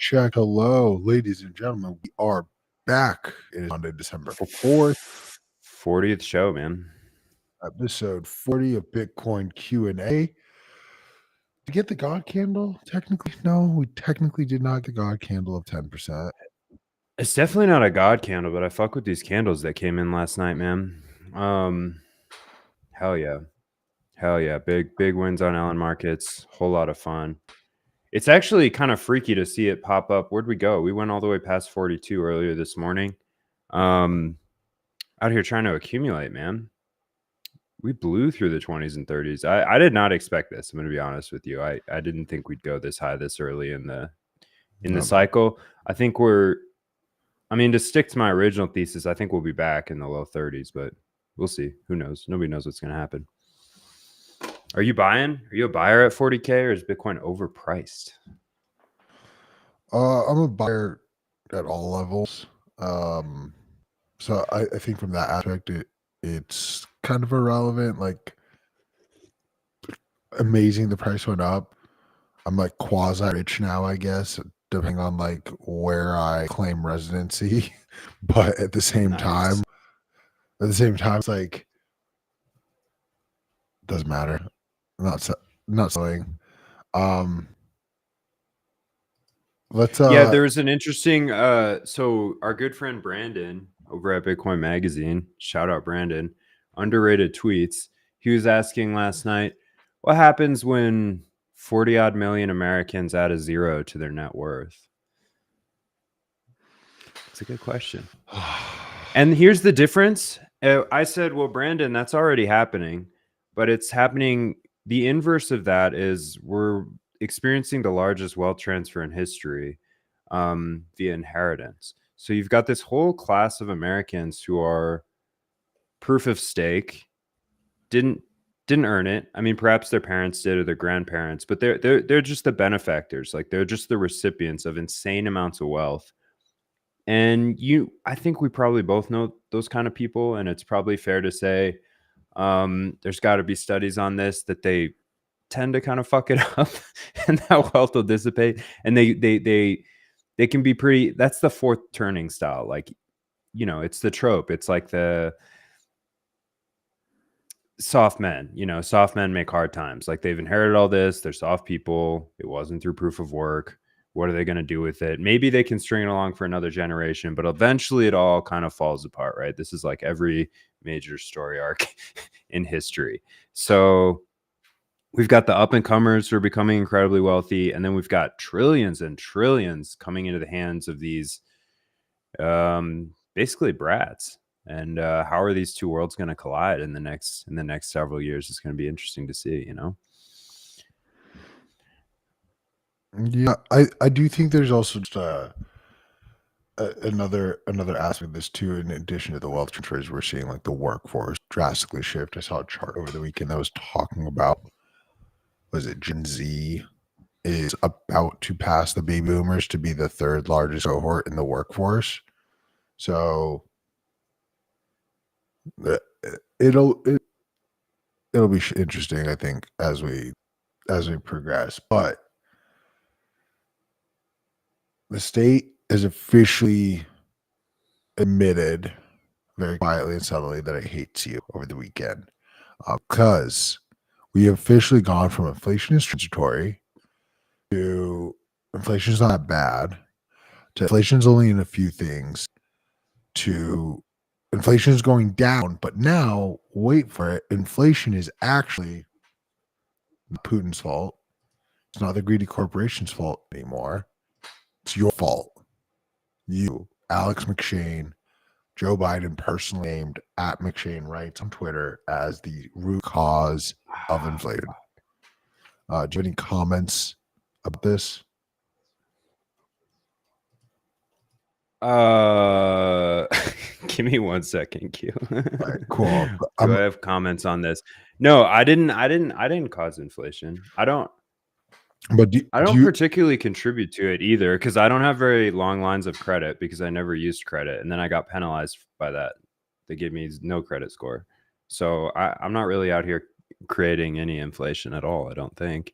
check. Hello, ladies and gentlemen. We are back. It is Monday, December 4th, 40th show, man. episode 40 of Bitcoin Q&A. To get the God candle? Technically, no, we technically did not get the God candle of 10%. It's definitely not a God candle, but I fuck with these candles that came in last night, man. Hell yeah. Big wins on Allen Markets. Whole lot of fun. It's actually kind of freaky to see it pop up. Where'd we go? We went all the way past 42 earlier this morning. Out here trying to accumulate, man. We blew through the 20s and 30s. I did not expect this. I'm going to be honest with you. I didn't think we'd go this high this early in the cycle. I think to stick to my original thesis, I think we'll be back in the low 30s, but we'll see. Who knows? Nobody knows what's going to happen. Are you buying? Are you a buyer at 40K, or is Bitcoin overpriced? I'm a buyer at all levels. So I think from that aspect, it's kind of irrelevant. Like, amazing the price went up. I'm like quasi rich now, I guess, depending on like where I claim residency. But at the same time, it's like doesn't matter. Not selling. Let's there was an interesting so our good friend Brandon over at Bitcoin Magazine, shout out Brandon, underrated tweets. He was asking last night, what happens when 40 odd million Americans add a zero to their net worth? It's a good question. And here's the difference. I said, well, Brandon, that's already happening, but it's happening. The inverse of that is we're experiencing the largest wealth transfer in history via inheritance. So you've got this whole class of Americans who are proof of stake, didn't earn it. I mean, perhaps their parents did or their grandparents, but they're just the benefactors. Like, they're just the recipients of insane amounts of wealth. And I think we probably both know those kind of people, and it's probably fair to say there's got to be studies on this that they tend to kind of fuck it up, and that wealth will dissipate, and they can be pretty. That's the fourth turning style. Like, it's the trope. It's like the soft men. Soft men make hard times. Like, they've inherited all this. They're soft people. It wasn't through proof of work. What are they going to do with it? Maybe they can string it along for another generation, but eventually it all kind of falls apart, right? This is like every major story arc in history. So we've got the up and comers who are becoming incredibly wealthy, and then we've got trillions and trillions coming into the hands of these basically brats. And how are these two worlds going to collide in the next several years? It's going to be interesting to see, Yeah, I do think there's also just another aspect of this too. In addition to the wealth transfers, we're seeing like the workforce drastically shift. I saw a chart over the weekend that was talking about, was it Gen Z is about to pass the baby boomers to be the third largest cohort in the workforce. So it'll be interesting, I think, as we progress. But the state has officially admitted very quietly and subtly that it hates you over the weekend, because we have officially gone from inflation is transitory to inflation is not that bad to inflation is only in a few things to inflation is going down. But now, wait for it, inflation is actually Putin's fault. It's not the greedy corporation's fault anymore. It's your fault. You, Alex McShane, Joe Biden personally named at McShane Writes on Twitter as the root cause of inflation. Do you have any comments about this? Give me 1 second, Q. Right, cool. Do I have comments on this? No, I didn't cause inflation. I don't particularly contribute to it either, because I don't have very long lines of credit because I never used credit, and then I got penalized by that. They gave me no credit score. So I'm not really out here creating any inflation at all, I don't think.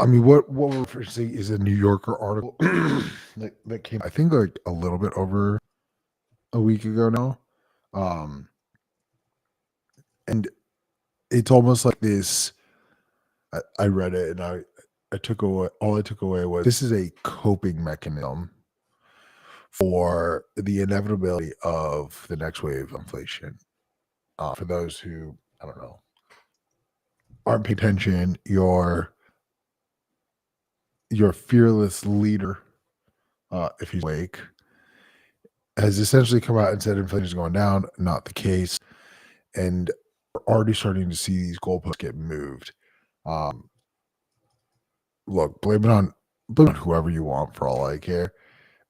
I mean, what we're referencing is a New Yorker article that came, I think, like a little bit over a week ago now. And it's almost like this. I read it and I took away, all I took away was this is a coping mechanism for the inevitability of the next wave of inflation. For those who, I don't know, aren't paying attention, your fearless leader, if he's awake, has essentially come out and said inflation is going down. Not the case. And we're already starting to see these goalposts get moved. Look, blame it on whoever you want for all I care.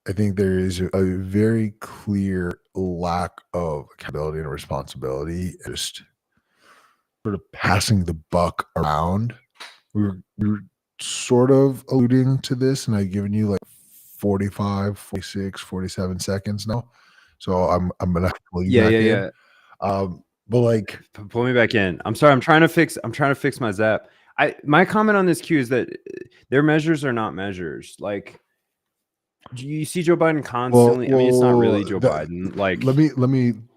I think there is a very clear lack of accountability and responsibility, just sort of passing the buck around. We were sort of alluding to this, and I've given you like 45, 46, 47 seconds now. So I'm gonna pull you back in. But like, pull me back in. I'm sorry. I'm trying to fix my Zap. My comment on this Q is that their measures are not measures. Like, you see Joe Biden constantly. I mean, it's not really Joe Biden. Like, let me.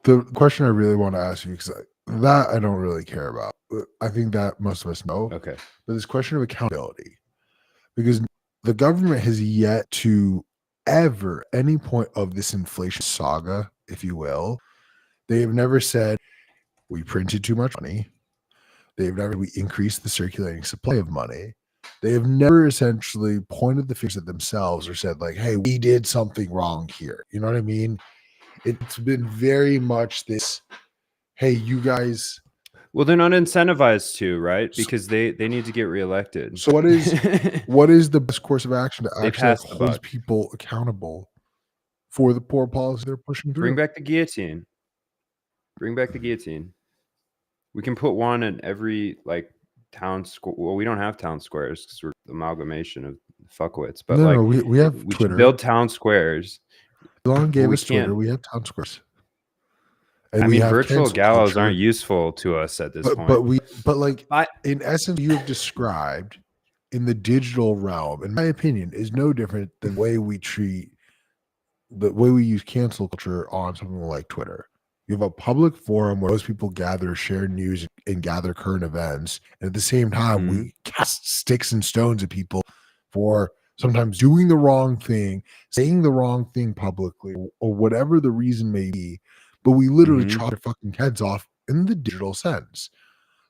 The question I really want to ask you, because that I don't really care about. I think that most of us know. Okay. But this question of accountability, because the government has yet to ever, any point of this inflation saga, if you will, they have never said we printed too much money. We increased the circulating supply of money. They have never essentially pointed the fingers at themselves or said like, hey, we did something wrong here. You know what I mean? It's been very much this, hey, you guys. Well, they're not incentivized to, right? Because they need to get reelected. So what is the best course of action to actually hold people accountable for the poor policy they're pushing through? Bring back the guillotine. We can put one in every like town square. Well, we don't have town squares because we're amalgamation of fuckwits. But we have we Twitter. Should build town squares. Elon gave us Twitter. We have town squares. And I mean, virtual gallows aren't useful to us at this point. But in essence, you have described in the digital realm, in my opinion, is no different than the way we use cancel culture on something like Twitter. You have a public forum where most people gather, share news, and gather current events. And at the same time, we cast sticks and stones at people for sometimes doing the wrong thing, saying the wrong thing publicly, or whatever the reason may be. But we literally chop their fucking heads off in the digital sense.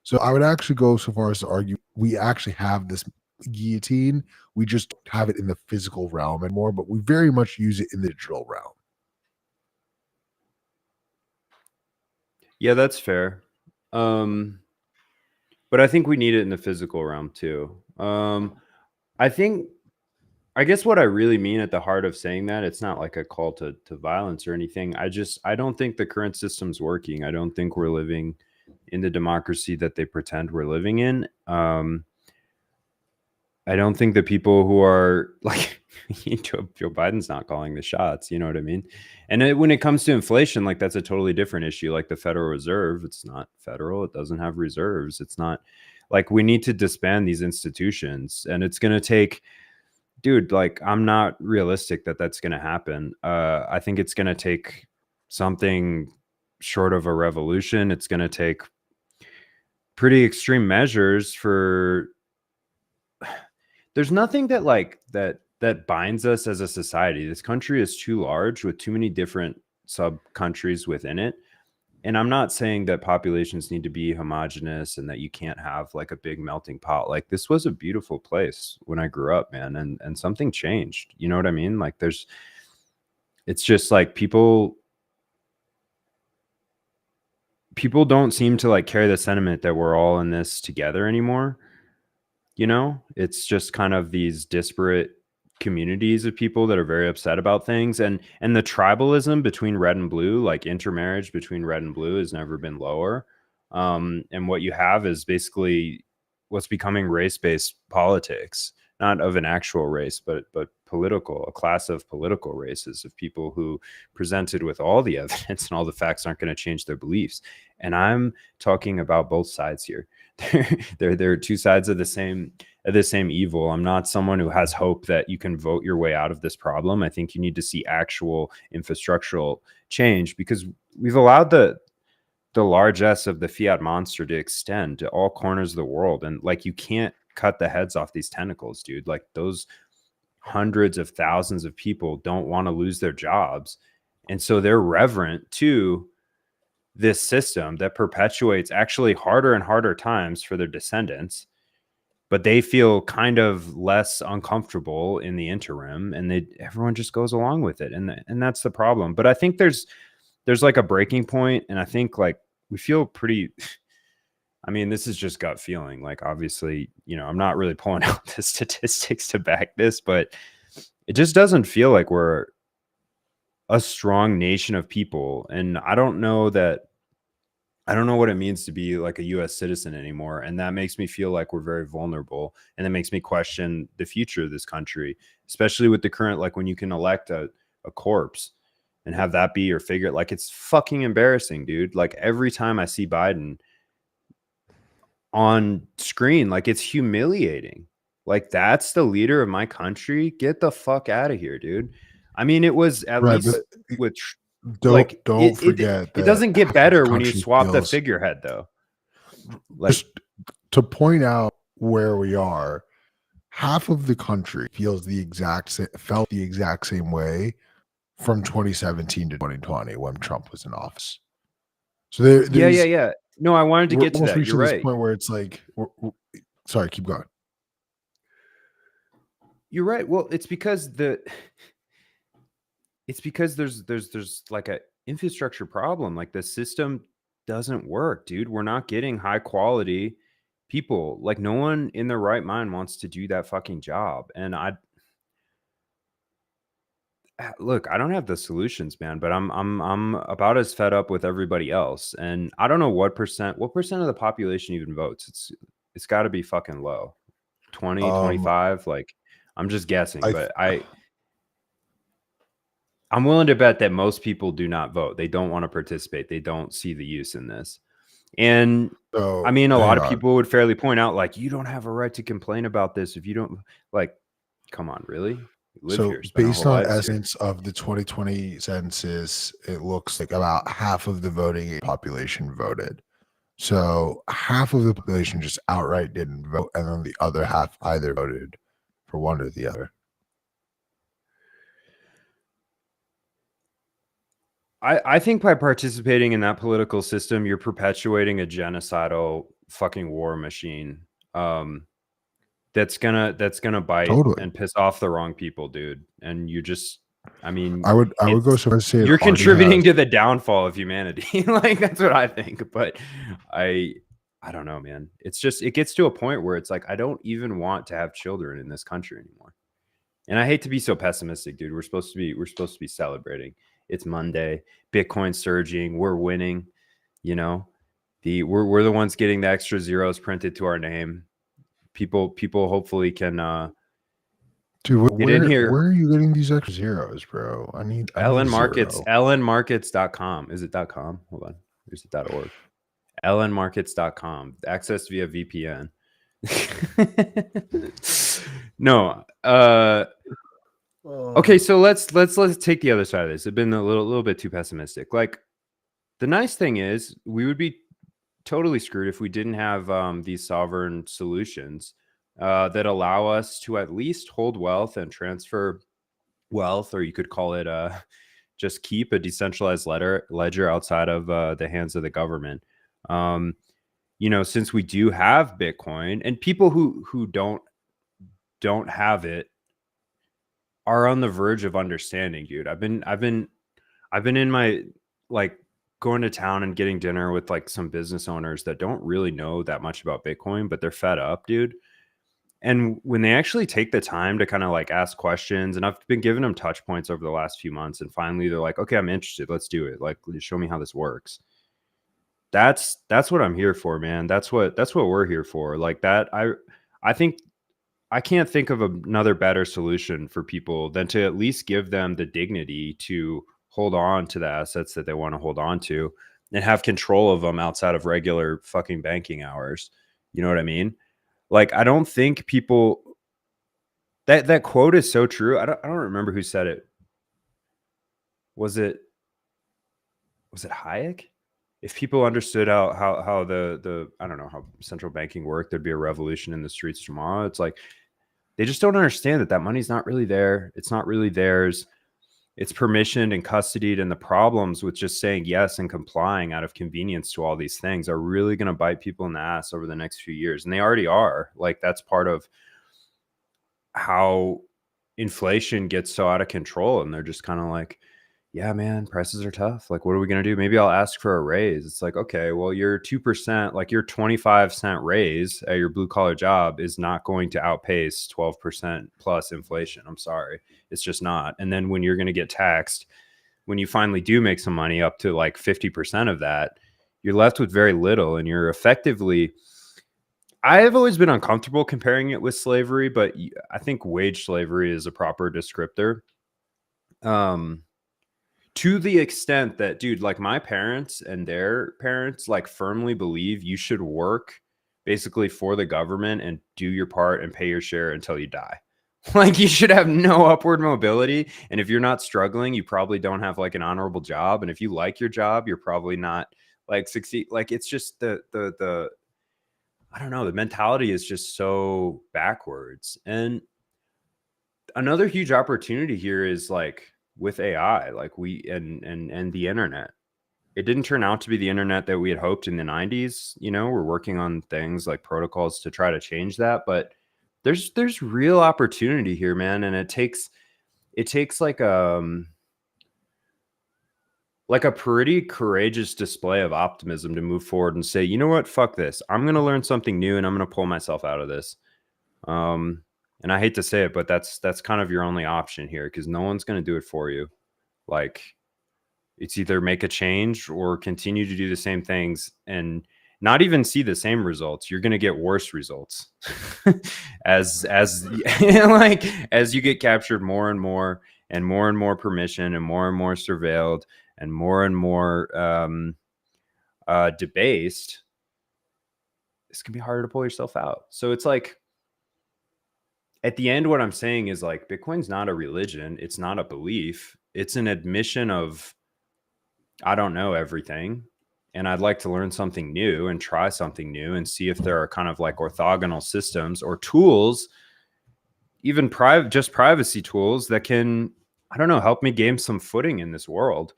So I would actually go so far as to argue we actually have this guillotine. We just don't have it in the physical realm anymore, but we very much use it in the digital realm. Yeah, that's fair. But I think we need it in the physical realm too. I guess what I really mean at the heart of saying that, it's not like a call to violence or anything. I don't think the current system's working. I don't think we're living in the democracy that they pretend we're living in. I don't think the people who are like Joe Biden's not calling the shots. You know what I mean? And when it comes to inflation, like that's a totally different issue. Like the Federal Reserve, it's not federal. It doesn't have reserves. It's not like we need to disband these institutions, and it's going to take, dude, like I'm not realistic that that's going to happen. I think it's going to take something short of a revolution. It's going to take pretty extreme measures for. There's nothing that binds us as a society. This country is too large with too many different sub countries within it. And I'm not saying that populations need to be homogenous and that you can't have like a big melting pot. Like this was a beautiful place when I grew up, man. And something changed. You know what I mean? Like it's just like people don't seem to like carry the sentiment that we're all in this together anymore. You know, it's just kind of these disparate communities of people that are very upset about things, and the tribalism between red and blue, like intermarriage between red and blue, has never been lower. And what you have is basically what's becoming race-based politics, not of an actual race, but political, a class of political races of people who presented with all the evidence and all the facts aren't going to change their beliefs. And I'm talking about both sides here. There are two sides of the same the same evil. I'm not someone who has hope that you can vote your way out of this problem. I think you need to see actual infrastructural change, because we've allowed the largesse of the fiat monster to extend to all corners of the world. And like, you can't cut the heads off these tentacles, dude. Like, those hundreds of thousands of people don't want to lose their jobs. And so they're reverent to this system that perpetuates actually harder and harder times for their descendants, but they feel kind of less uncomfortable in the interim, and everyone just goes along with it. And that's the problem. But I think there's like a breaking point, and I think like we feel pretty, I mean, this is just gut feeling. Like, obviously, you know, I'm not really pulling out the statistics to back this, but it just doesn't feel like we're a strong nation of people. And I don't know what it means to be like a US citizen anymore. And that makes me feel like we're very vulnerable. And that makes me question the future of this country, especially with the current, like, when you can elect a corpse and have that be your figure. Like, it's fucking embarrassing, dude. Like, every time I see Biden on screen, like, it's humiliating. Like, that's the leader of my country. Get the fuck out of here, dude. I mean, it was at least with don't forget it doesn't get better when you swap the feels, figurehead, though. Like, just to point out where we are, half of the country felt the exact same way from 2017 to 2020 when Trump was in office. So yeah. No, I wanted to get to that. You're right. This point where it's like, sorry, keep going. You're right. Well, it's because there's like a infrastructure problem. Like, the system doesn't work, dude. We're not getting high quality people. Like, no one in their right mind wants to do that fucking job. And look, I don't have the solutions, man, but I'm about as fed up with everybody else. And I don't know what percent of the population even votes. It's got to be fucking low. 20, 25, like, I'm just guessing, but I'm willing to bet that most people do not vote. They don't want to participate. They don't see the use in this. And I mean, a lot of people would fairly point out, like, you don't have a right to complain about this if you don't, like, come on, really? So based on essence of the 2020 census, it looks like about half of the voting population voted. So half of the population just outright didn't vote, and then the other half either voted for one or the other. I think by participating in that political system, you're perpetuating a genocidal fucking war machine. That's gonna bite and piss off the wrong people, dude. And you just, I mean, I would go so far as to say you're contributing to the downfall of humanity. Like, that's what I think. But I don't know, man. It's just, it gets to a point where it's like, I don't even want to have children in this country anymore. And I hate to be so pessimistic, dude. We're supposed to be celebrating. It's Monday, Bitcoin surging, we're winning, you know, we're the ones getting the extra zeros printed to our name. People hopefully can dude, get in here. Where are you getting these extra zeros, bro? I need LN Markets, lnmarkets.com. Is it .com? Hold on. Is it .org? lnmarkets.com. Access via VPN. No. Okay, so let's take the other side of this. I've been a little bit too pessimistic. Like, the nice thing is, we would be totally screwed if we didn't have these sovereign solutions that allow us to at least hold wealth and transfer wealth, or you could call it just keep a decentralized ledger outside of the hands of the government. You know, since we do have Bitcoin, and people who don't have it are on the verge of understanding, dude. I've been in my, like, going to town and getting dinner with like some business owners that don't really know that much about Bitcoin, but they're fed up, dude. And when they actually take the time to kind of like ask questions, and I've been giving them touch points over the last few months, and finally they're like, okay, I'm interested. Let's do it. Like, show me how this works. That's what I'm here for, man. That's what we're here for. Like, that, I think I can't think of another better solution for people than to at least give them the dignity to hold on to the assets that they want to hold on to and have control of them outside of regular fucking banking hours. You know what I mean? Like, I don't think people that quote is so true. I don't remember who said it. Was it Hayek? If people understood how the I don't know how central banking worked, there'd be a revolution in the streets tomorrow. It's like they just don't understand that money's not really there. It's not really theirs. It's permissioned and custodied, and the problems with just saying yes and complying out of convenience to all these things are really going to bite people in the ass over the next few years, and they already are. Like, that's part of how inflation gets so out of control, and they're just kind of like, yeah, man, prices are tough. Like, what are we going to do? Maybe I'll ask for a raise. It's like, okay, well, your 2%, like your 25-cent raise at your blue collar job is not going to outpace 12% plus inflation. I'm sorry. It's just not. And then when you're going to get taxed, when you finally do make some money up to like 50% of that, you're left with very little, and you're effectively, I have always been uncomfortable comparing it with slavery, but I think wage slavery is a proper descriptor. To the extent that, dude, like my parents and their parents like firmly believe you should work basically for the government and do your part and pay your share until you die. Like, you should have no upward mobility. And if you're not struggling, you probably don't have like an honorable job. And if you like your job, you're probably not like succeed. Like, it's just the I don't know, the mentality is just so backwards. And another huge opportunity here is like with AI, like we and the internet. It didn't turn out to be the internet that we had hoped in the 90s. You know, we're working on things like protocols to try to change that, but there's real opportunity here, man. And it takes like a pretty courageous display of optimism to move forward and say, you know what, fuck this. I'm going to learn something new, and I'm going to pull myself out of this. And I hate to say it, but that's kind of your only option here, because no one's going to do it for you. Like, it's either make a change or continue to do the same things and not even see the same results. You're going to get worse results as like as you get captured more and more permission and more surveilled and more debased. It's going to be harder to pull yourself out. So it's like, at the end, what I'm saying is like, Bitcoin's not a religion. It's not a belief. It's an admission of, I don't know everything, and I'd like to learn something new and try something new and see if there are kind of like orthogonal systems or tools, even just privacy tools that can, I don't know, help me gain some footing in this world.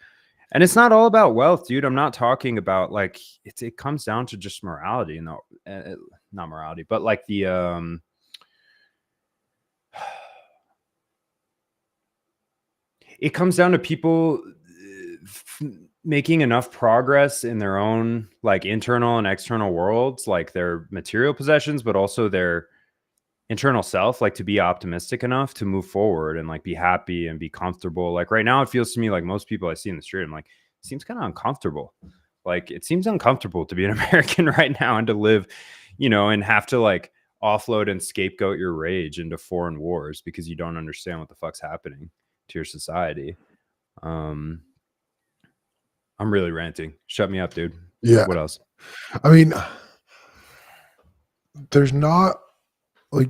And it's not all about wealth, dude. I'm not talking about like, it comes down to just morality, and not morality, but like the, it comes down to people making enough progress in their own like internal and external worlds, like their material possessions, but also their internal self, like to be optimistic enough to move forward and like be happy and be comfortable. Like right now, it feels to me like most people I see in the street, I'm like, it seems kind of uncomfortable. Like, it seems uncomfortable to be an American right now and to live, you know, and have to like offload and scapegoat your rage into foreign wars because you don't understand what the fuck's happening to your society. I'm really ranting. Shut me up, dude. Yeah. What else? I mean, there's not like,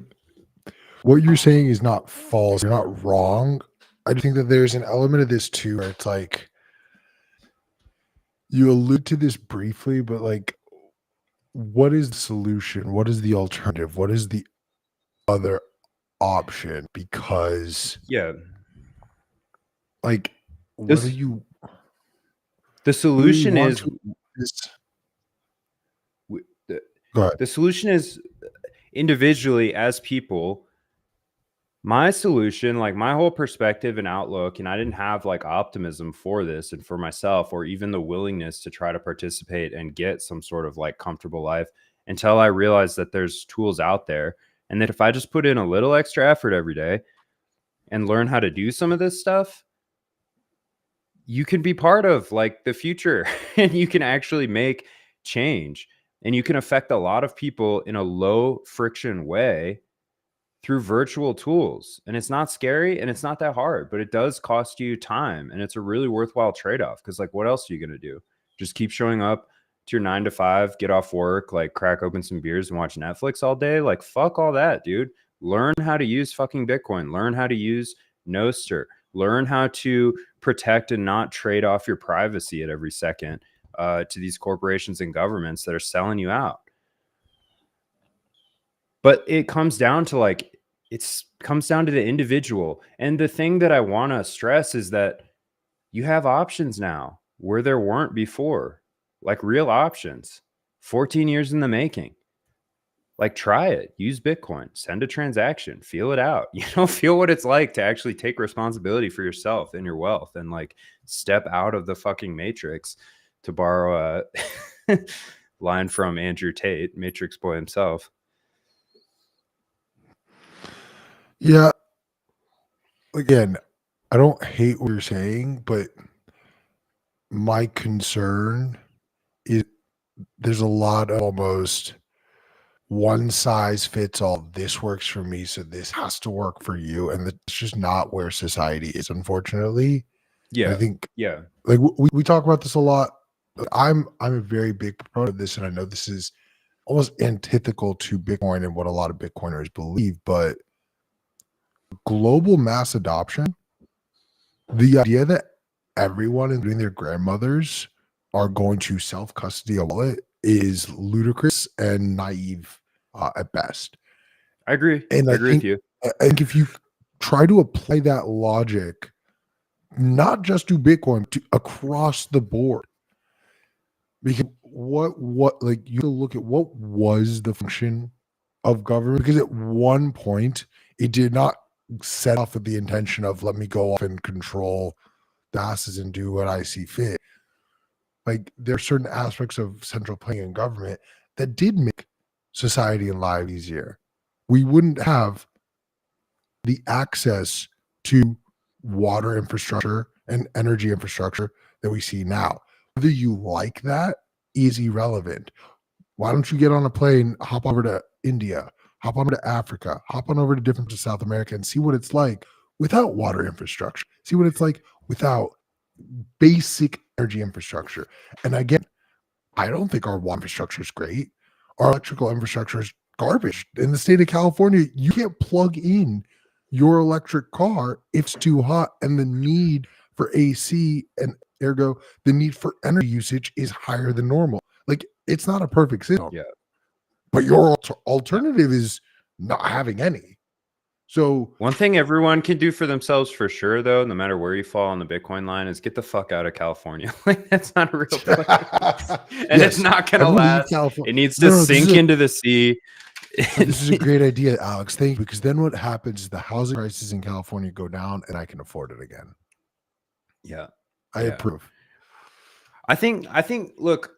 what you're saying is not false. You're not wrong. I do think that there's an element of this too, where it's like, you allude to this briefly, but like, what is the solution? What is the alternative? What is the other option? Because Yeah. like, what This- are you? The solution is Go ahead. the solution is individually as people. My solution, like my whole perspective and outlook, and I didn't have like optimism for this and for myself, or even the willingness to try to participate and get some sort of like comfortable life until I realized that there's tools out there, and that if I just put in a little extra effort every day and learn how to do some of this stuff, you can be part of like the future and you can actually make change, and you can affect a lot of people in a low friction way through virtual tools. And it's not scary and it's not that hard, but it does cost you time, and it's a really worthwhile trade-off, because like, what else are you going to do? Just keep showing up, to your 9 to 5, get off work, like crack open some beers and watch Netflix all day. Like, fuck all that, dude. Learn how to use fucking Bitcoin. Learn how to use Nostr. Learn how to protect and not trade off your privacy at every second to these corporations and governments that are selling you out. But it comes down to like, comes down to the individual. And the thing that I want to stress is that you have options now where there weren't before, like real options. 14 years in the making. Like, try it, use Bitcoin, send a transaction, feel it out, feel what it's like to actually take responsibility for yourself and your wealth and like step out of the fucking matrix, to borrow a line from Andrew Tate, Matrix Boy himself. Yeah. Again, I don't hate what you're saying, but my concern is there's a lot of almost one size fits all. This works for me, so this has to work for you. And that's just not where society is, unfortunately. Yeah. I think, yeah. like we talk about this a lot. I'm a very big proponent of this, and I know this is almost antithetical to Bitcoin and what a lot of Bitcoiners believe, but global mass adoption, the idea that everyone, including their grandmothers, are going to self-custody a wallet is ludicrous and naive at best. I agree. And I agree with you. I think if you try to apply that logic, not just to Bitcoin, to across the board, because what like you have to look at what was the function of government, because at one point it did not set off with the intention of let me go off and control the masses and do what I see fit. Like, there are certain aspects of central planning and government that did make society and life easier. We wouldn't have the access to water infrastructure and energy infrastructure that we see now. Whether you like that is irrelevant. Why don't you get on a plane, hop over to India, hop over to Africa, hop on over to different parts of South America and see what it's like without water infrastructure. See what it's like without basic energy infrastructure. And again, I don't think our water infrastructure is great. Our electrical infrastructure is garbage. In the state of California, you can't plug in your electric car if it's too hot, and the need for AC and ergo the need for energy usage is higher than normal. Like, it's not a perfect system. Yeah. But your alternative is not having any. So one thing everyone can do for themselves for sure, though, no matter where you fall on the Bitcoin line, is get the fuck out of California. Like, that's not a real place. And it's not going to last. It needs to sink into the sea. This is a great idea, Alex. Thank you. Because then what happens is the housing prices in California go down and I can afford it again. Yeah. I approve. I think, look,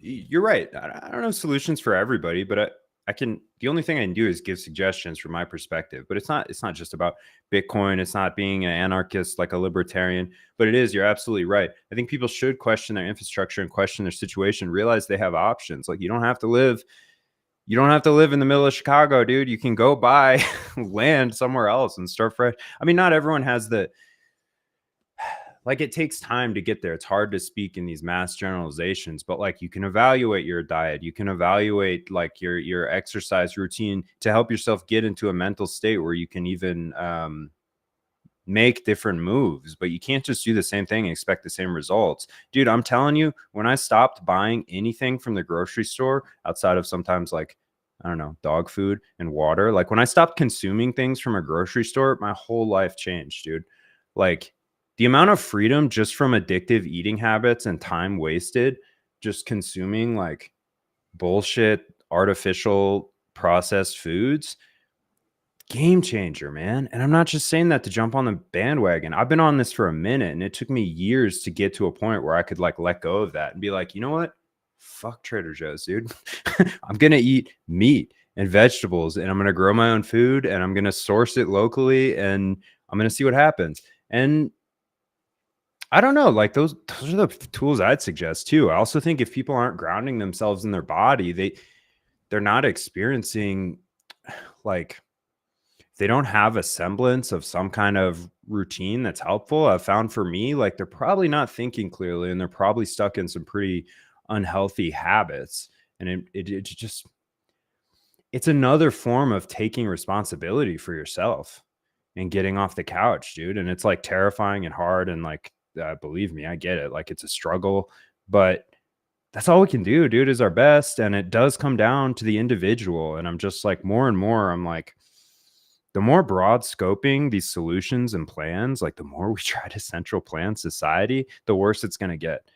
you're right. I don't know solutions for everybody, but the only thing I can do is give suggestions from my perspective. But it's not just about Bitcoin. It's not being an anarchist like a libertarian, but it is. You're absolutely right. I think people should question their infrastructure and question their situation, realize they have options. Like, you don't have to live in the middle of Chicago, dude. You can go buy land somewhere else and start fresh. I mean, not everyone has like, it takes time to get there. It's hard to speak in these mass generalizations, but like, you can evaluate your diet. You can evaluate like your exercise routine to help yourself get into a mental state where you can even make different moves, but you can't just do the same thing and expect the same results. Dude, I'm telling you, when I stopped buying anything from the grocery store outside of sometimes like, I don't know, dog food and water, like when I stopped consuming things from a grocery store, my whole life changed, dude. Like, the amount of freedom just from addictive eating habits and time wasted just consuming like bullshit, artificial processed foods, game changer, man. And I'm not just saying that to jump on the bandwagon. I've been on this for a minute, and it took me years to get to a point where I could like let go of that and be like, you know what? Fuck Trader Joe's, dude. I'm going to eat meat and vegetables, and I'm going to grow my own food, and I'm going to source it locally, and I'm going to see what happens. And I don't know, like those are the tools I'd suggest too. I also think if people aren't grounding themselves in their body, they're not experiencing, like, they don't have a semblance of some kind of routine that's helpful. I've found for me, like, they're probably not thinking clearly, and they're probably stuck in some pretty unhealthy habits. And it just, it's another form of taking responsibility for yourself and getting off the couch, dude. And it's like terrifying and hard. And like, believe me, I get it. Like, it's a struggle, but that's all we can do, dude, is our best. And it does come down to the individual. And I'm just like, more and more, I'm like, the more broad scoping these solutions and plans, like the more we try to central plan society, the worse it's going to get.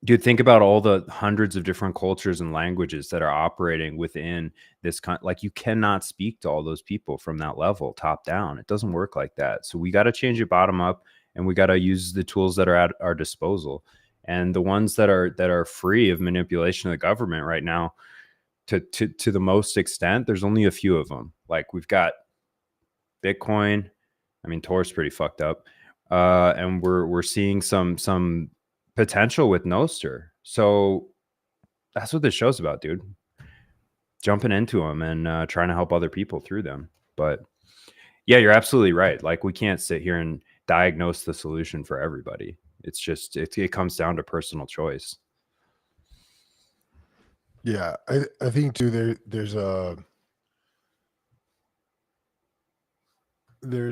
Dude, think about all the hundreds of different cultures and languages that are operating within this like, you cannot speak to all those people from that level, top down. It doesn't work like that. So we got to change it bottom up, and we got to use the tools that are at our disposal. And the ones that are free of manipulation of the government right now, to the most extent, there's only a few of them. Like, we've got Bitcoin. I mean, Tor's pretty fucked up. And we're seeing some potential with Nostr. So that's what this show's about, dude. Jumping into them and trying to help other people through them. But yeah, you're absolutely right. Like, we can't sit here and diagnose the solution for everybody. It's just, it comes down to personal choice. Yeah, I think too, there's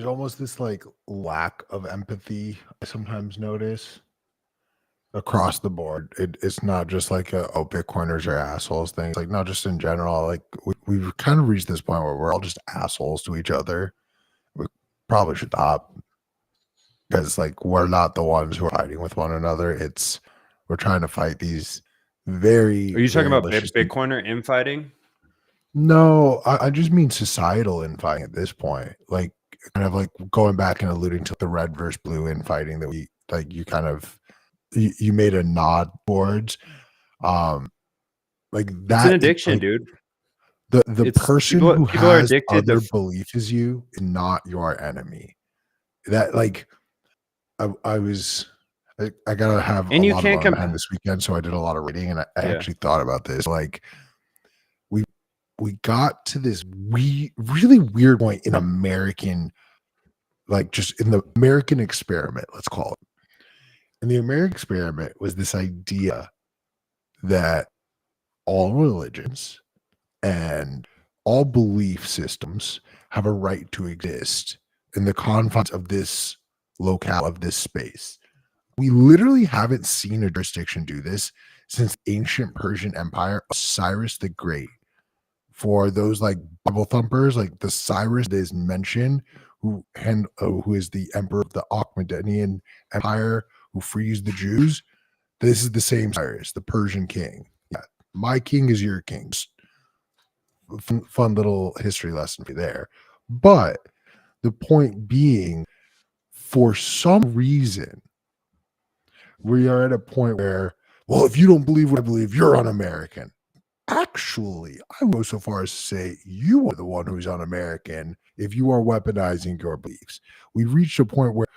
almost this like lack of empathy I sometimes notice across the board. It's not just like Bitcoiners are assholes thing. It's like, not just in general. Like, we've kind of reached this point where we're all just assholes to each other. We probably should stop, because like, we're not the ones who are fighting with one another. We're trying to fight these very. Are you talking very about malicious Bitcoiner infighting? No, I just mean societal infighting at this point. Like, kind of like going back and alluding to the red versus blue infighting that we, like, you kind of you made a nod towards. Like that. It's an addiction, like, dude. The person who people are has addicted other to beliefs as you is not your enemy. That, like, I gotta have and a you lot can't of time this weekend, so I did a lot of reading, and I actually thought about this. Like, we got to this really weird point in American, like, just in the American experiment, let's call it. And the American experiment was this idea that all religions and all belief systems have a right to exist in the confines of this locale, of this space. We literally haven't seen a jurisdiction do this since ancient Persian Empire, Cyrus the Great. For those like Bible thumpers, like the Cyrus that is mentioned, who is the emperor of the Achaemenian Empire, who frees the Jews. This is the same Cyrus, the Persian king. Yeah, my king is your king. Fun little history lesson for you there. But the point being, for some reason, we are at a point where, well, if you don't believe what I believe, you're un-American. Actually, I would go so far as to say you are the one who's un-American if you are weaponizing your beliefs. We've reached a point where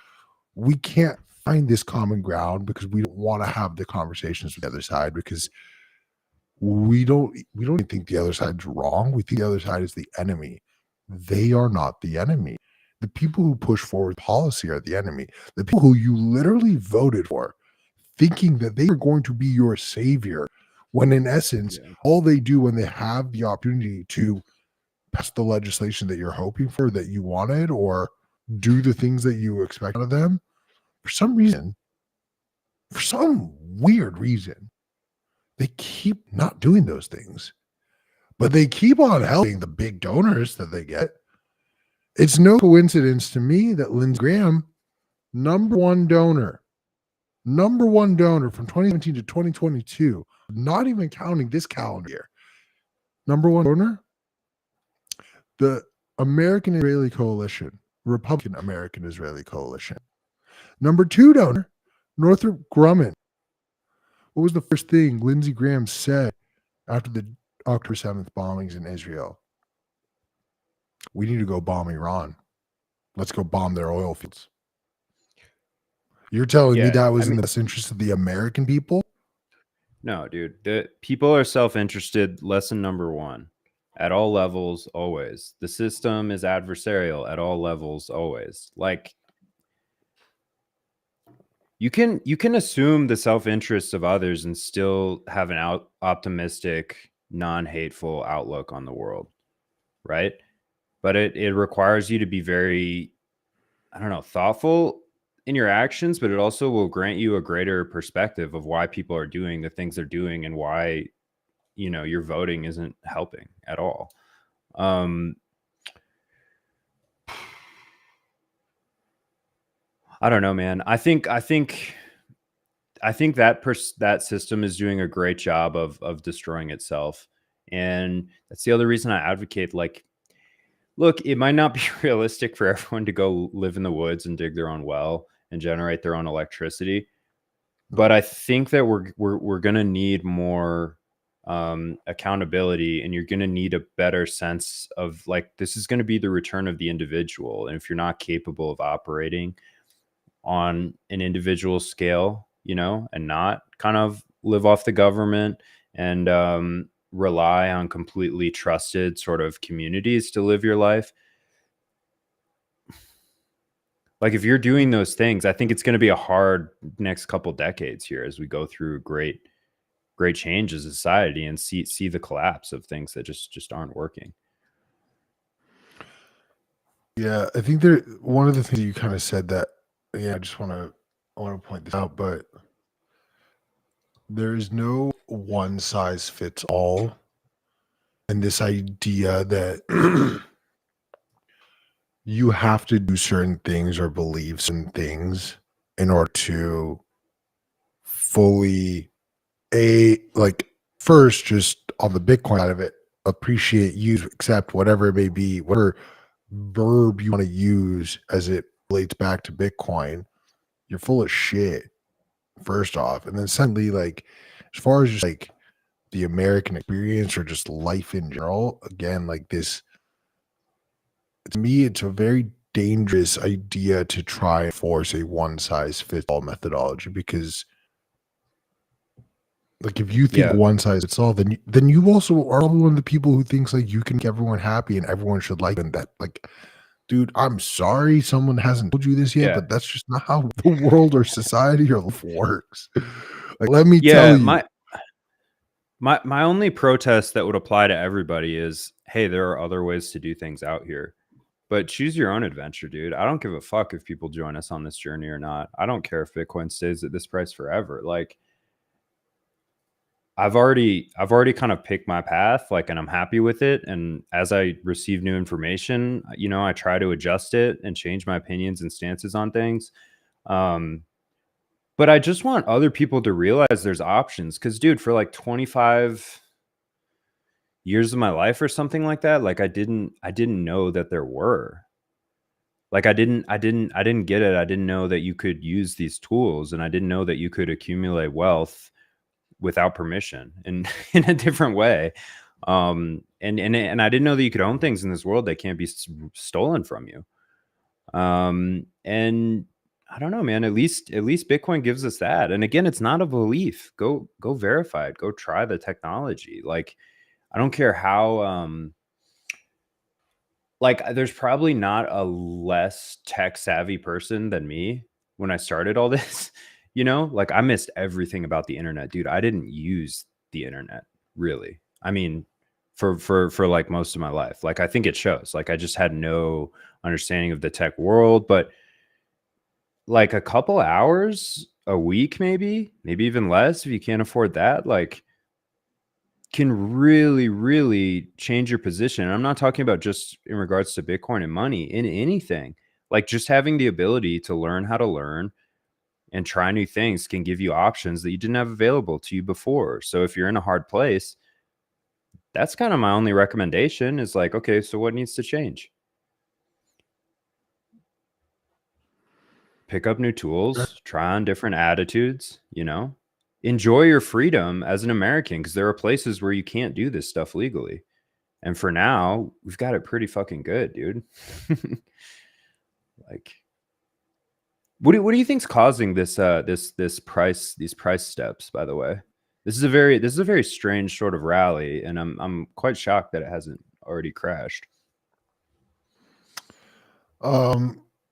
we can't find this common ground because we don't want to have the conversations with the other side, because we don't even think the other side's wrong. We think the other side is the enemy. They are not the enemy. The people who push forward policy are the enemy. The people who you literally voted for, thinking that they are going to be your savior, when in essence, all they do when they have the opportunity to pass the legislation that you're hoping for, that you wanted, or do the things that you expect out of them, for some reason, for some weird reason, they keep not doing those things. But they keep on helping the big donors that they get. It's no coincidence to me that Lindsey Graham, number one donor from 2017 to 2022, not even counting this calendar year, number one donor, the American Israeli Coalition, Republican American Israeli Coalition. Number two donor, Northrop Grumman. What was the first thing Lindsey Graham said after the October 7th bombings in Israel? We need to go bomb Iran. Let's go bomb their oil fields. You're telling me that was in the best interest of the American people? No, dude. The people are self-interested. Lesson number one. At all levels, always. The system is adversarial at all levels, always. Like, you can assume the self-interests of others and still have an optimistic, non-hateful outlook on the world, right? But it requires you to be very, I don't know, thoughtful in your actions, but it also will grant you a greater perspective of why people are doing the things they're doing and why, you know, your voting isn't helping at all. I don't know, man. I think that system is doing a great job of destroying itself, and that's the other reason I advocate. Like, look, it might not be realistic for everyone to go live in the woods and dig their own well and generate their own electricity, but I think that we're gonna need more accountability, and you're gonna need a better sense of like this is gonna be the return of the individual, and if you're not capable of operating on an individual scale, you know, and not kind of live off the government and rely on completely trusted sort of communities to live your life. Like if you're doing those things, I think it's going to be a hard next couple decades here as we go through great change as a society and see the collapse of things that just aren't working. Yeah, I think one of the things you kind of said that, yeah, I want to point this out, but there is no one size fits all. And this idea that you have to do certain things or believe certain things in order to fully like first just on the Bitcoin side of it, appreciate, use, accept whatever it may be, whatever verb you want to use as it relates back to Bitcoin, you're full of shit, first off. And then secondly, like as far as just like the American experience or just life in general, again, like this, to me, it's a very dangerous idea to try and force a one size fits all methodology because like if you think Yeah. one size fits all, then you also are one of the people who thinks like you can make everyone happy and everyone should like and that like, dude, I'm sorry someone hasn't told you this yet, Yeah. but that's just not how the world or society or life works. Like, let me Yeah. tell you. My only protest that would apply to everybody is, hey, there are other ways to do things out here. But choose your own adventure, dude. I don't give a fuck if people join us on this journey or not. I don't care if Bitcoin stays at this price forever. Like I've already kind of picked my path, like, and I'm happy with it. And as I receive new information, you know, I try to adjust it and change my opinions and stances on things. But I just want other people to realize there's options. Cause dude, for like 25 years of my life or something like that, like I didn't know that there were. Like I didn't get it. I didn't know that you could use these tools, and I didn't know that you could accumulate wealth without permission and in a different way. And I didn't know that you could own things in this world that can't be stolen from you. And I don't know, man, at least Bitcoin gives us that. And again, it's not a belief. Go verify it. Go try the technology. Like, I don't care how, like there's probably not a less tech savvy person than me when I started all this, you know, like I missed everything about the internet, dude. I didn't use the internet really. I mean, for like most of my life, like I think it shows, like I just had no understanding of the tech world, but like a couple hours a week, maybe even less if you can't afford that, like can really change your position. And I'm not talking about just in regards to Bitcoin and money, in anything. Like just having the ability to learn how to learn and try new things can give you options that you didn't have available to you before. So if you're in a hard place, that's kind of my only recommendation is like, okay, so what needs to change? Pick up new tools, try on different attitudes, you know, enjoy your freedom as an American, because there are places where you can't do this stuff legally. And for now, we've got it pretty fucking good, dude. Like, what do you think's causing this these price steps, by the way? This is a very strange sort of rally, and I'm quite shocked that it hasn't already crashed.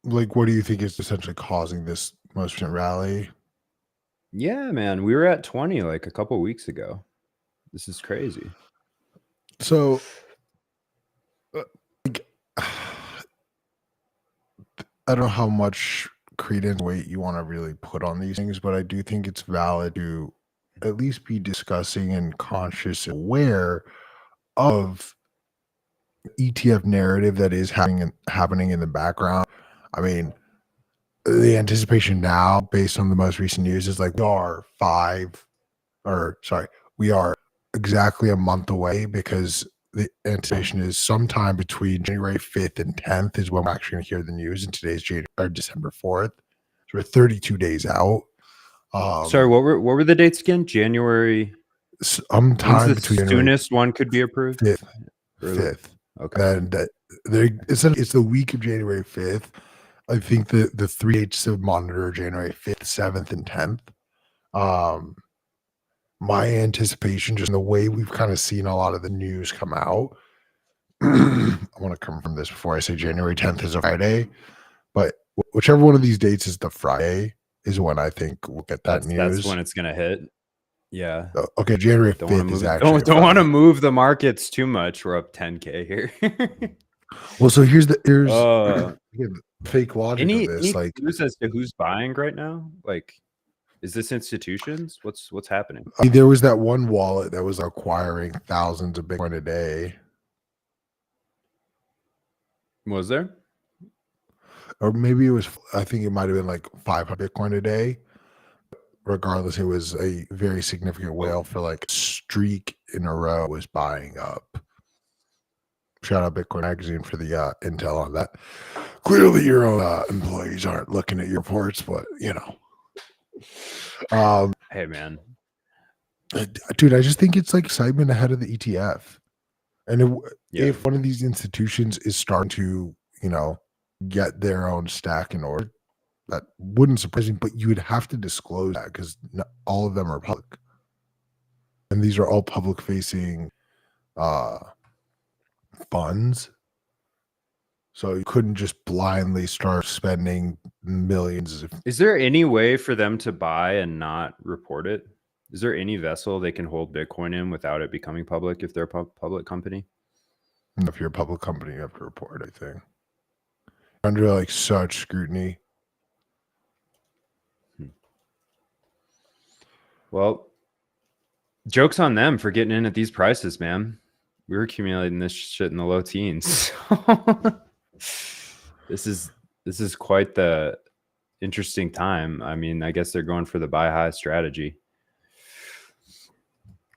Like, what do you think is essentially causing this most recent rally? Yeah, man, we were at 20 like a couple weeks ago. This is crazy. So, like, I don't know how much credence weight you want to really put on these things, but I do think it's valid to at least be discussing and conscious and aware of ETF narrative that is happening in the background. I mean, the anticipation now, based on the most recent news, is like we are exactly a month away, because the anticipation is sometime between January 5th and 10th is when we're actually going to hear the news. And today's December 4th. So we're 32 days out. Sorry, what were the dates again? January. When's Sometime the between January soonest one could be approved? 5th. Early. 5th. Okay. And it's the week of January 5th. I think the 3 dates to monitor January 5th, 7th, and 10th. My anticipation, just in the way we've kind of seen a lot of the news come out, I want to confirm this before I say January 10th is a Friday, but whichever one of these dates is the Friday is when I think we'll get that news. That's when it's gonna hit. Yeah. Okay, January 5th is actually don't want to move the markets too much. We're up 10K here. Well, so here's again, fake logic any of this. Like, clues as to who's buying right now? Like, is this institutions? What's happening? I mean, there was that one wallet that was acquiring thousands of Bitcoin a day. Was there? Or maybe it was, I think it might have been like 500 Bitcoin a day. Regardless, it was a very significant whale for like a streak in a row was buying up. Shout out Bitcoin Magazine for the intel on that. Clearly, your own employees aren't looking at your reports, but you know. Hey, man. Dude, I just think it's like excitement ahead of the ETF. And if one of these institutions is starting to, you know, get their own stack in order, that wouldn't surprise me, but you would have to disclose that because all of them are public. And these are all public facing funds. So you couldn't just blindly start spending millions. Is there any way for them to buy and not report it? Is there any vessel they can hold Bitcoin in without it becoming public if they're a public company? If you're a public company, you have to report, I think. Under like such scrutiny. Well, joke's on them for getting in at these prices, man. We were accumulating this shit in the low teens. This is quite the interesting time. I mean, I guess they're going for the buy high strategy.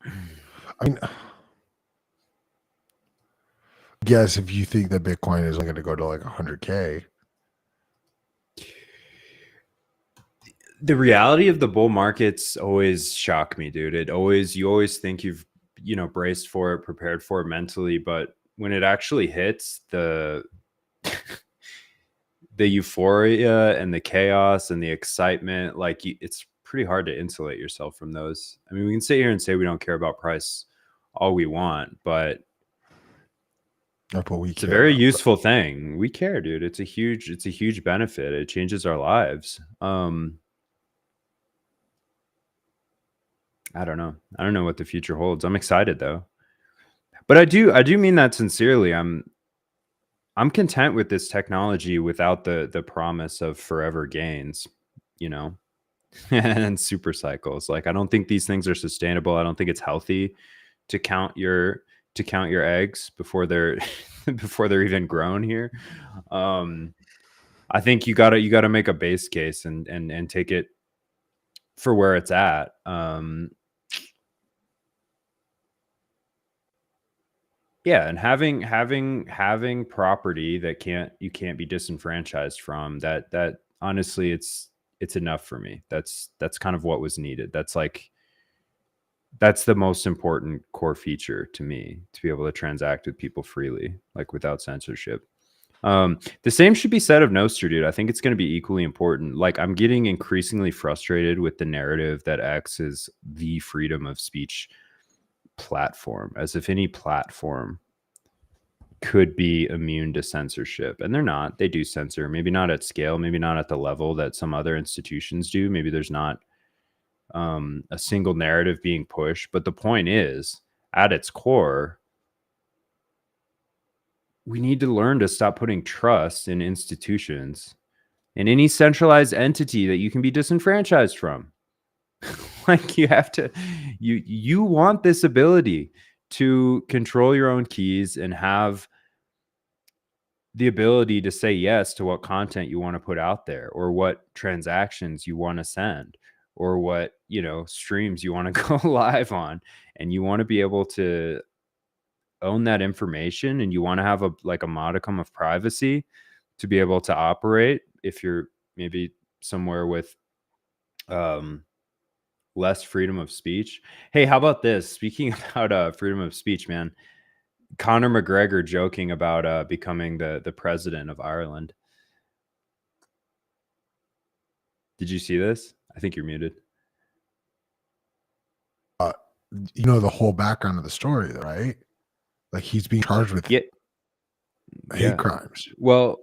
I mean, yes, if you think that Bitcoin is going to go to like 100K. The reality of the bull markets always shock me, dude. You always think you've, braced for it, prepared for it mentally, but when it actually hits, the euphoria and the chaos and the excitement, like it's pretty hard to insulate yourself from those. I mean, we can sit here and say we don't care about price all we want, but it's a very useful thing. We care, dude. It's a huge benefit. It changes our lives. I don't know. I don't know what the future holds. I'm excited though. But I do mean that sincerely. I'm content with this technology without the promise of forever gains, and super cycles. Like, I don't think these things are sustainable. I don't think it's healthy to count your eggs before they're before they're even grown here. I think you gotta make a base case and take it for where it's at. Yeah, and having property that you can't be disenfranchised from, that honestly it's enough for me. That's kind of what was needed. That's the most important core feature to me, to be able to transact with people freely, like without censorship. The same should be said of Nostr, dude. I think it's going to be equally important. Like, I'm getting increasingly frustrated with the narrative that X is the freedom of speech platform, as if any platform could be immune to censorship. And they're not. They do censor, maybe not at scale, maybe not at the level that some other institutions do. Maybe there's not a single narrative being pushed. But the point is, at its core, we need to learn to stop putting trust in institutions and any centralized entity that you can be disenfranchised from. Like you have to, you want this ability to control your own keys and have the ability to say yes to what content you want to put out there, or what transactions you want to send, or what, streams you want to go live on. And you want to be able to own that information, and you want to have a modicum of privacy to be able to operate if you're maybe somewhere with less freedom of speech. Hey, how about this? Speaking about freedom of speech, man, Conor McGregor joking about becoming the president of Ireland. Did you see this? I think you're muted. You know the whole background of the story, right? Like he's being charged with hate crimes. Well,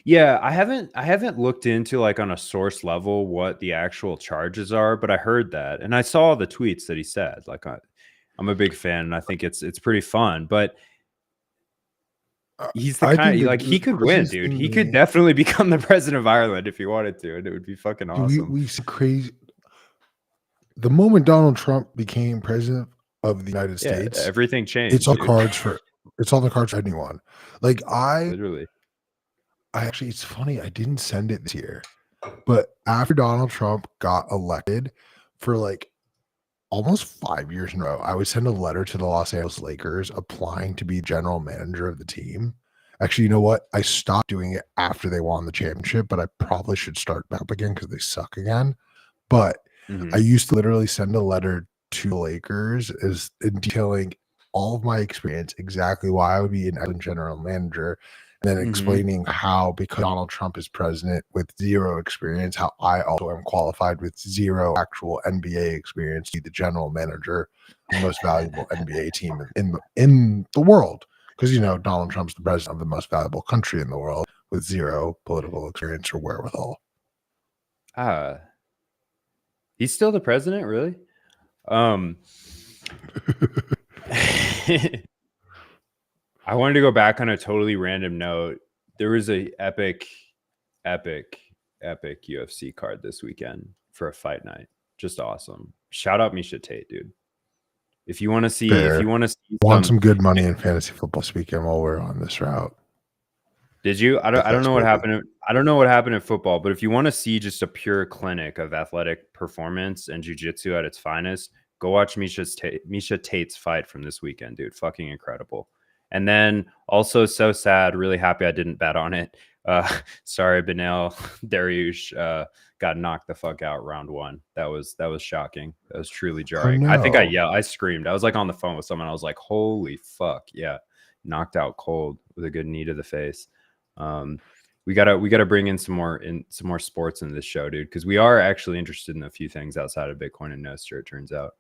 yeah, I haven't looked into like on a source level what the actual charges are, but I heard that, and I saw the tweets that he said. Like I'm a big fan, and I think it's pretty fun. But he's the kind of, like, he could win, dude. He could definitely become the president of Ireland if he wanted to, and it would be fucking awesome. We've crazy. The moment Donald Trump became president of the United States, everything changed. It's on the cards for anyone. Like literally. Actually, it's funny. I didn't send it this year, but after Donald Trump got elected for like almost 5 years in a row, I would send a letter to the Los Angeles Lakers applying to be general manager of the team. Actually, you know what? I stopped doing it after they won the championship, but I probably should start up again because they suck again. But I used to literally send a letter to the Lakers detailing all of my experience, exactly why I would be an excellent general manager, and then explaining how, because Donald Trump is president with zero experience, how I also am qualified with zero actual NBA experience to be the general manager, the most valuable NBA team in the world. Because, Donald Trump's the president of the most valuable country in the world with zero political experience or wherewithal. He's still the president, really? I wanted to go back on a totally random note. There was a epic UFC card this weekend for a fight night. Just awesome. Shout out Miesha Tate, dude. If you want to see, some good money in fantasy football this weekend while we're on this route. Did you? I don't know what happened. I don't know what happened in football, but if you want to see just a pure clinic of athletic performance and jiu-jitsu at its finest, go watch Miesha Tate's fight from this weekend, dude. Fucking incredible. And then also so sad, really happy I didn't bet on it. Sorry, Beneil Dariush got knocked the fuck out round 1. That was shocking. That was truly jarring. I think I screamed. I was like on the phone with someone. I was like, holy fuck. Yeah. Knocked out cold with a good knee to the face. We gotta bring in some more sports in this show, dude, because we are actually interested in a few things outside of Bitcoin and Nostr, it turns out.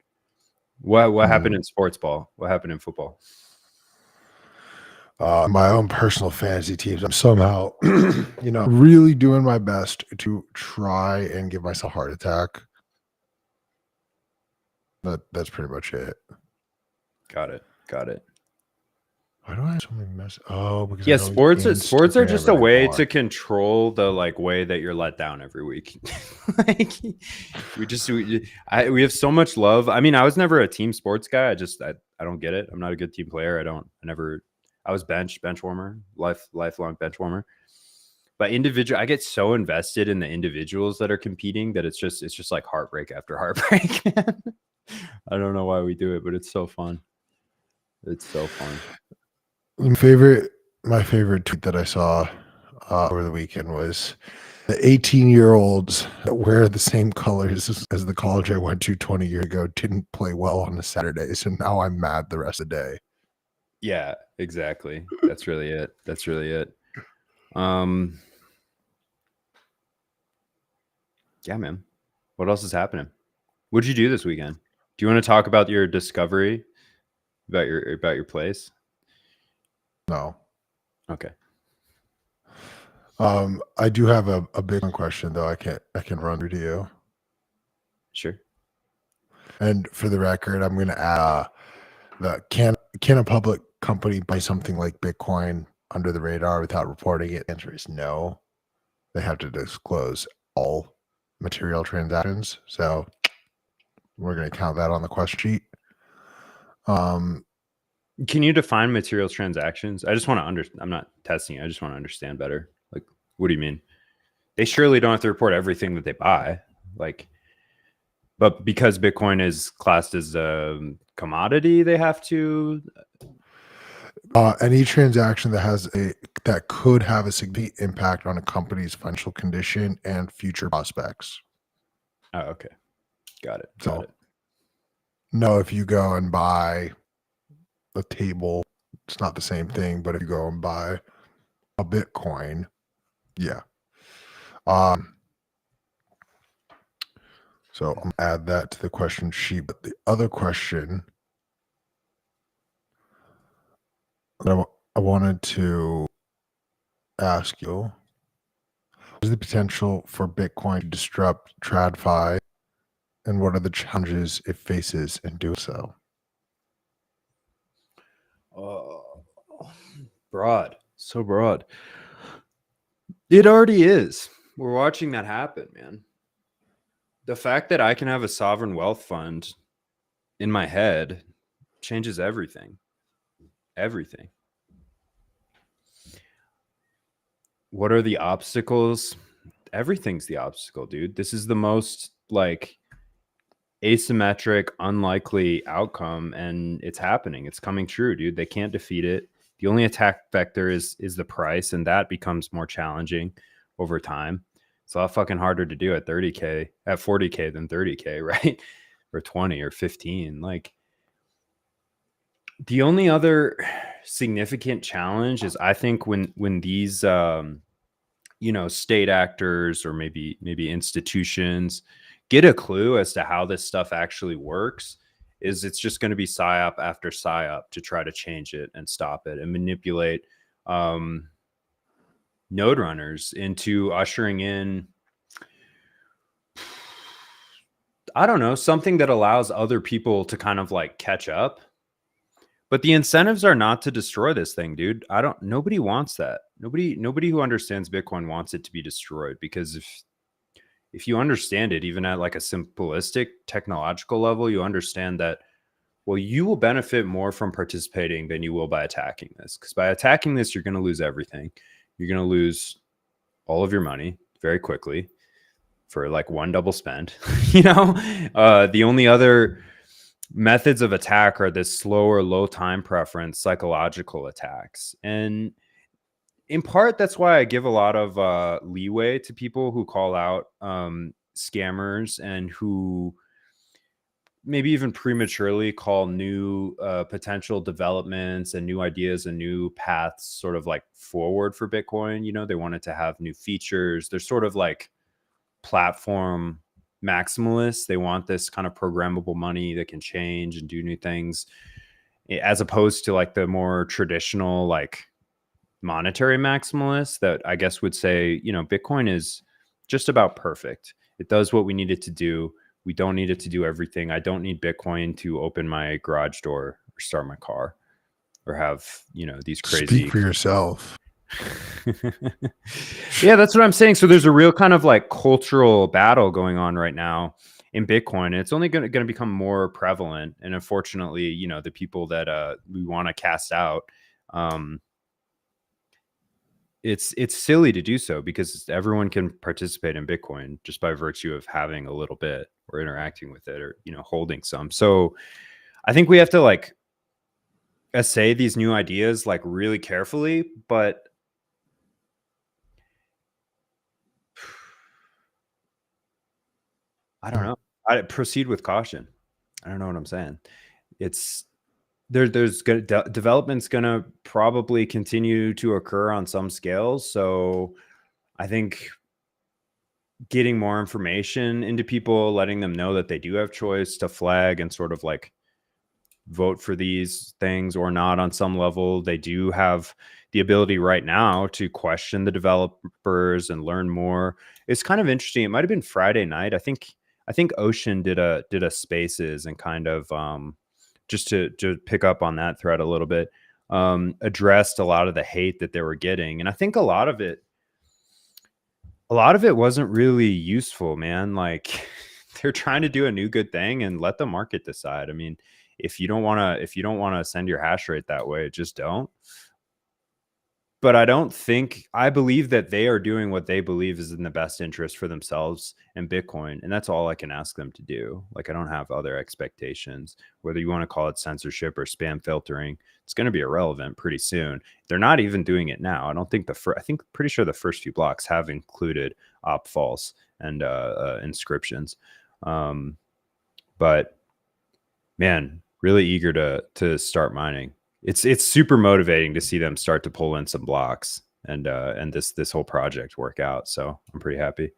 What happened in sports ball? What happened in football? My own personal fantasy teams. I'm somehow, really doing my best to try and give myself a heart attack. That's pretty much it. Got it. Why do I have so many messages? Oh, because sports are just a way to control the way that you're let down every week. We have so much love. I mean, I was never a team sports guy. I don't get it. I'm not a good team player. I was bench warmer, lifelong bench warmer. But I get so invested in the individuals that are competing that it's just like heartbreak after heartbreak. I don't know why we do it, but it's so fun. It's so fun. My favorite tweet that I saw over the weekend was the 18-year-olds that wear the same colors as the college I went to 20 years ago didn't play well on a Saturday, so now I'm mad the rest of the day. Yeah, exactly. That's really it. Yeah, man. What else is happening? What'd you do this weekend? Do you want to talk about your discovery about your place? No. Okay. I do have a big question though. I can run through to you. Sure. And for the record, I'm going to add can a public company buy something like Bitcoin under the radar without reporting it? The answer is no. They have to disclose all material transactions. So we're going to count that on the question sheet. Can you define material transactions? I just want to I'm not testing it. I just want to understand better. Like, what do you mean? They surely don't have to report everything that they buy. Like, but because Bitcoin is classed as a commodity, they have to. Any transaction that could have a significant impact on a company's financial condition and future prospects. Oh, okay. Got it. So, no, if you go and buy a table, it's not the same thing. But if you go and buy a Bitcoin, yeah. So I'm gonna add that to the question sheet. But the other question that I wanted to ask you: what is the potential for Bitcoin to disrupt TradFi, and what are the challenges it faces in doing so? Broad, so broad. It already is. We're watching that happen, man. The fact that I can have a sovereign wealth fund in my head changes everything. Everything. What are the obstacles? Everything's the obstacle, dude. This is the most like asymmetric, unlikely outcome, and it's happening. It's coming true, dude. They can't defeat it. The only attack vector is the price, and that becomes more challenging over time. It's a lot fucking harder to do at 30K, at 40K than 30K, right? Or 20 or 15. Like, the only other significant challenge is, I think, when these state actors or maybe institutions get a clue as to how this stuff actually works, is it's just going to be psyop after psyop to try to change it and stop it and manipulate node runners into ushering in, I don't know, something that allows other people to kind of like catch up. But the incentives are not to destroy this thing, dude. Nobody wants that. Nobody who understands Bitcoin wants it to be destroyed, because if you understand it, even at like a simplistic technological level, you understand that, well, you will benefit more from participating than you will by attacking this. Because by attacking this, you're going to lose everything. You're going to lose all of your money very quickly for like one double spend. The only other methods of attack are this slower, low time preference, psychological attacks. And in part, that's why I give a lot of leeway to people who call out scammers and who maybe even prematurely call new potential developments and new ideas and new paths sort of like forward for Bitcoin. They wanted to have new features. They're sort of like platform maximalists. They want this kind of programmable money that can change and do new things, as opposed to like the more traditional like monetary maximalists that I guess would say, Bitcoin is just about perfect. It does what we need it to do. We don't need it to do everything. I don't need Bitcoin to open my garage door or start my car or have, these crazy. Speak for yourself. Yeah, that's what I'm saying. So there's a real kind of like cultural battle going on right now in Bitcoin. And it's only going to become more prevalent. And unfortunately, the people that we want to cast out, it's silly to do so, because everyone can participate in Bitcoin just by virtue of having a little bit or interacting with it or, holding some. So I think we have to like assay these new ideas like really carefully, but I don't know. I proceed with caution. I don't know what I'm saying. It's development's going to probably continue to occur on some scales. So I think getting more information into people, letting them know that they do have choice to flag and sort of like vote for these things or not on some level. They do have the ability right now to question the developers and learn more. It's kind of interesting. It might have been Friday night. I think I think Ocean did a Spaces and kind of just to pick up on that thread a little bit, addressed a lot of the hate that they were getting, and I think a lot of it wasn't really useful, man. Like they're trying to do a new good thing and let the market decide. I mean, if you don't want to send your hash rate that way, just don't. But I believe that they are doing what they believe is in the best interest for themselves and Bitcoin. And that's all I can ask them to do. Like, I don't have other expectations. Whether you want to call it censorship or spam filtering, it's going to be irrelevant pretty soon. They're not even doing it now. I don't think pretty sure the first few blocks have included op false and inscriptions. But man, really eager to start mining. It's super motivating to see them start to pull in some blocks and this whole project work out. So I'm pretty happy.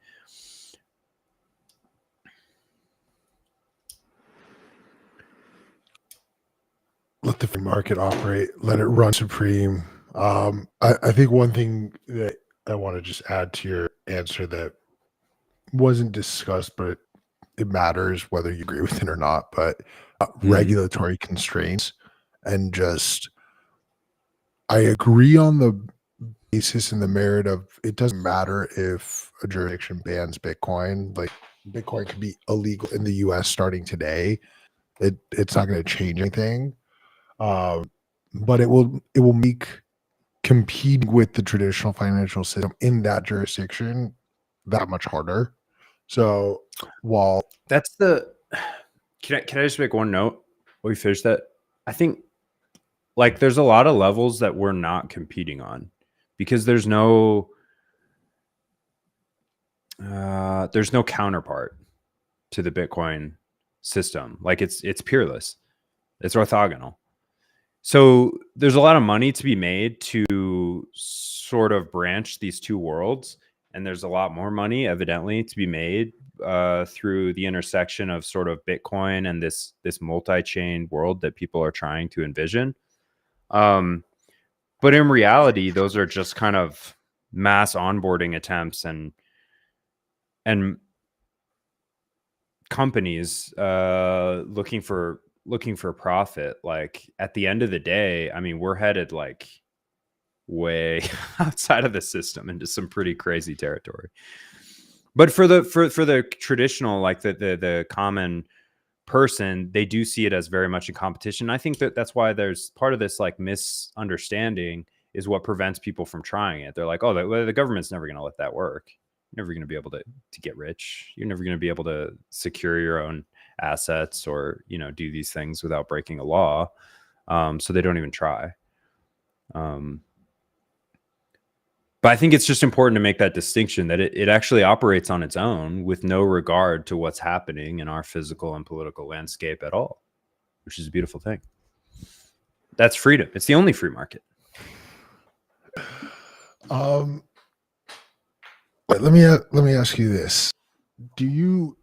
Let the free market operate. Let it run supreme. I think one thing that I want to just add to your answer that wasn't discussed, but it matters whether you agree with it or not, but regulatory constraints. And just, I agree on the basis and the merit of it doesn't matter if a jurisdiction bans Bitcoin. Like Bitcoin could be illegal in the US starting today. It's not going to change anything. But it will make competing with the traditional financial system in that jurisdiction that much harder. So while that's can I just make one note while we finish that? I think like there's a lot of levels that we're not competing on because there's no counterpart to the Bitcoin system. Like it's peerless. It's orthogonal. So there's a lot of money to be made to sort of branch these two worlds. And there's a lot more money evidently to be made through the intersection of sort of Bitcoin and this multi-chain world that people are trying to envision. But in reality, those are just kind of mass onboarding attempts and companies looking for profit. Like at the end of the day, I mean, we're headed like way outside of the system into some pretty crazy territory. But for the traditional, like the common person, they do see it as very much in competition. I think that's why there's part of this like misunderstanding is what prevents people from trying it. They're like, oh, the government's never going to let that work. You're never going to be able to get rich. You're never going to be able to secure your own assets or, do these things without breaking a law. So they don't even try. But I think it's just important to make that distinction that it actually operates on its own with no regard to what's happening in our physical and political landscape at all, which is a beautiful thing. That's freedom. It's the only free market. Let me ask you this. Do you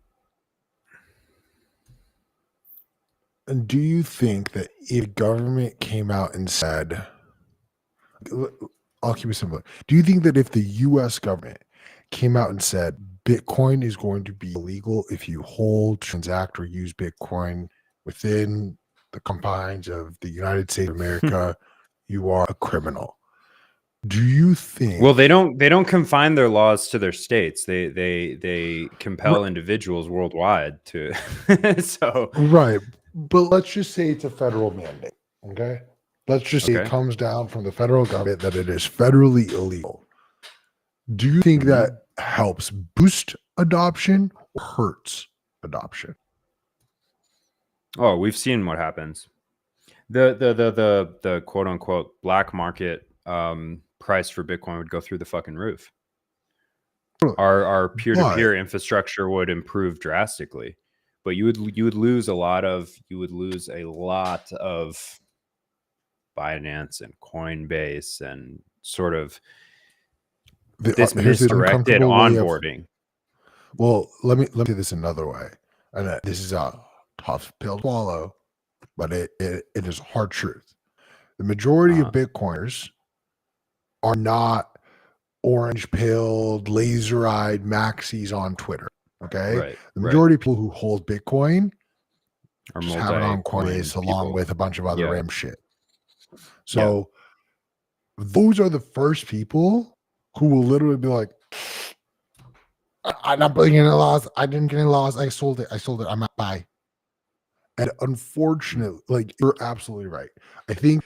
think that if government came out and said, I'll keep it simple. Do you think that if the US government came out and said Bitcoin is going to be illegal if you hold, transact, or use Bitcoin within the confines of the United States of America, you are a criminal? Do you think? Well, they don't confine their laws to their states. They compel individuals worldwide to. So right, but let's just say it's a federal mandate. Okay. Let's just say it comes down from the federal government that it is federally illegal. Do you think that helps boost adoption or hurts adoption? Oh, we've seen what happens. The quote unquote black market price for Bitcoin would go through the fucking roof. Our peer-to-peer infrastructure would improve drastically, but you would lose a lot of Binance and Coinbase and sort of this misdirected onboarding. Well, let me do this another way, and this is a tough pill to swallow, but it is hard truth. The majority of Bitcoiners are not orange-pilled, laser-eyed maxis on Twitter. Okay. Right. The majority of people who hold Bitcoin Or just have it on multi-coin Coinbase along people. with a bunch of other Yeah. RAM shit. So those are the first people who will literally be like, I'm not putting in a loss. I didn't get any loss. I sold it. I'm at buy. And unfortunately, like, you're absolutely right. I think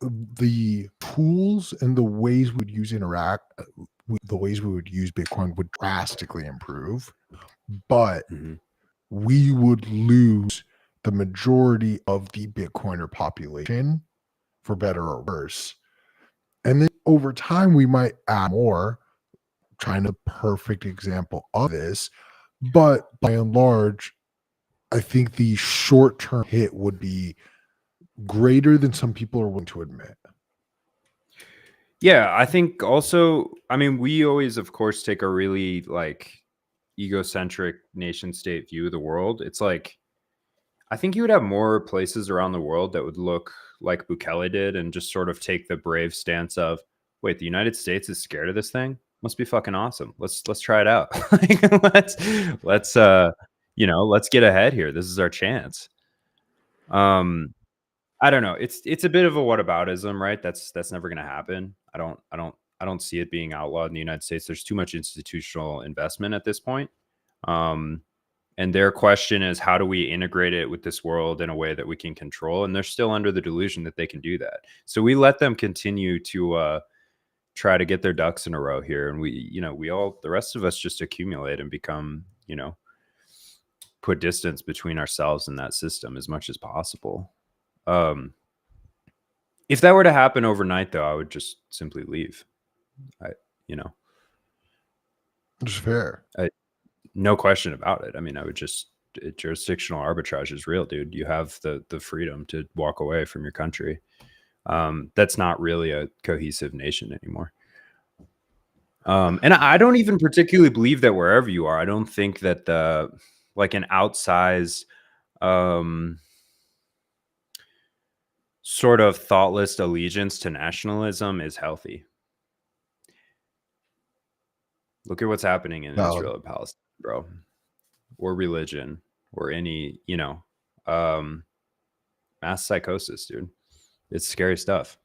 the tools and the ways we would use the ways we would use Bitcoin would drastically improve, but Mhm. we would lose the majority of the Bitcoiner population, for better or worse. And then over time, we might add more. China, perfect example of this. But by and large, I think the short term hit would be greater than some people are willing to admit. Yeah, I think also, I mean, we always, of course, take a really like egocentric nation state view of the world. It's like, I think you would have more places around the world that would look like Bukele did and just sort of take the brave stance of, wait, the United States is scared of this thing? Must be fucking awesome. Let's try it out. Like, let's let's get ahead here. This is our chance. I don't know. It's a bit of a whataboutism, right? That's never going to happen. I don't see it being outlawed in the United States. There's too much institutional investment at this point. And their question is, how do we integrate it with this world in a way that we can control? And they're still under the delusion that they can do that. So we let them continue to try to get their ducks in a row here, and the rest of us just accumulate and become, put distance between ourselves and that system as much as possible. If that were to happen overnight, though, I would just simply leave. Which is fair. No question about it. I mean, I would just jurisdictional arbitrage is real, dude. You have the freedom to walk away from your country. That's not really a cohesive nation anymore. And I don't even particularly believe that wherever you are, I don't think that like an outsized sort of thoughtless allegiance to nationalism is healthy. Look at what's happening in Israel and Palestine, bro. Or religion, or any, mass psychosis, dude. It's scary stuff.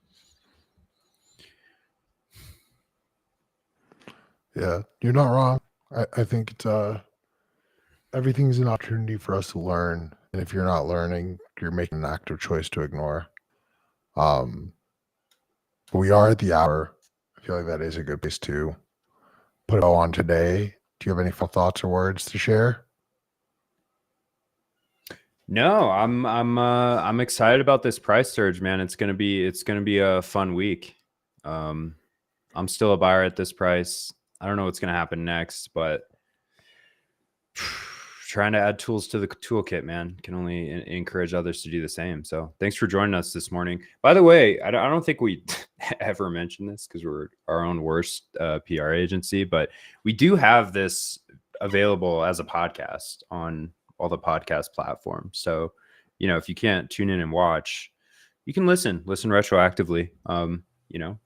Yeah, you're not wrong. I think it's everything's an opportunity for us to learn. And if you're not learning, you're making an active choice to ignore. But we are at the hour. I feel like that is a good place to put it all on today. Do you have any thoughts or words to share? No, I'm excited about this price surge, man. It's gonna be a fun week. I'm still a buyer at this price. I don't know what's gonna happen next, but trying to add tools to the toolkit, man, can only encourage others to do the same. So thanks for joining us this morning. By the way, I don't think we ever mentioned this because we're our own worst PR agency, but we do have this available as a podcast on all the podcast platforms. So, if you can't tune in and watch, you can listen retroactively.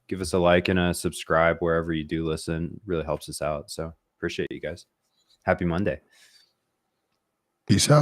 Give us a like and a subscribe wherever you do listen. Really helps us out. So appreciate you guys. Happy Monday. Peace out.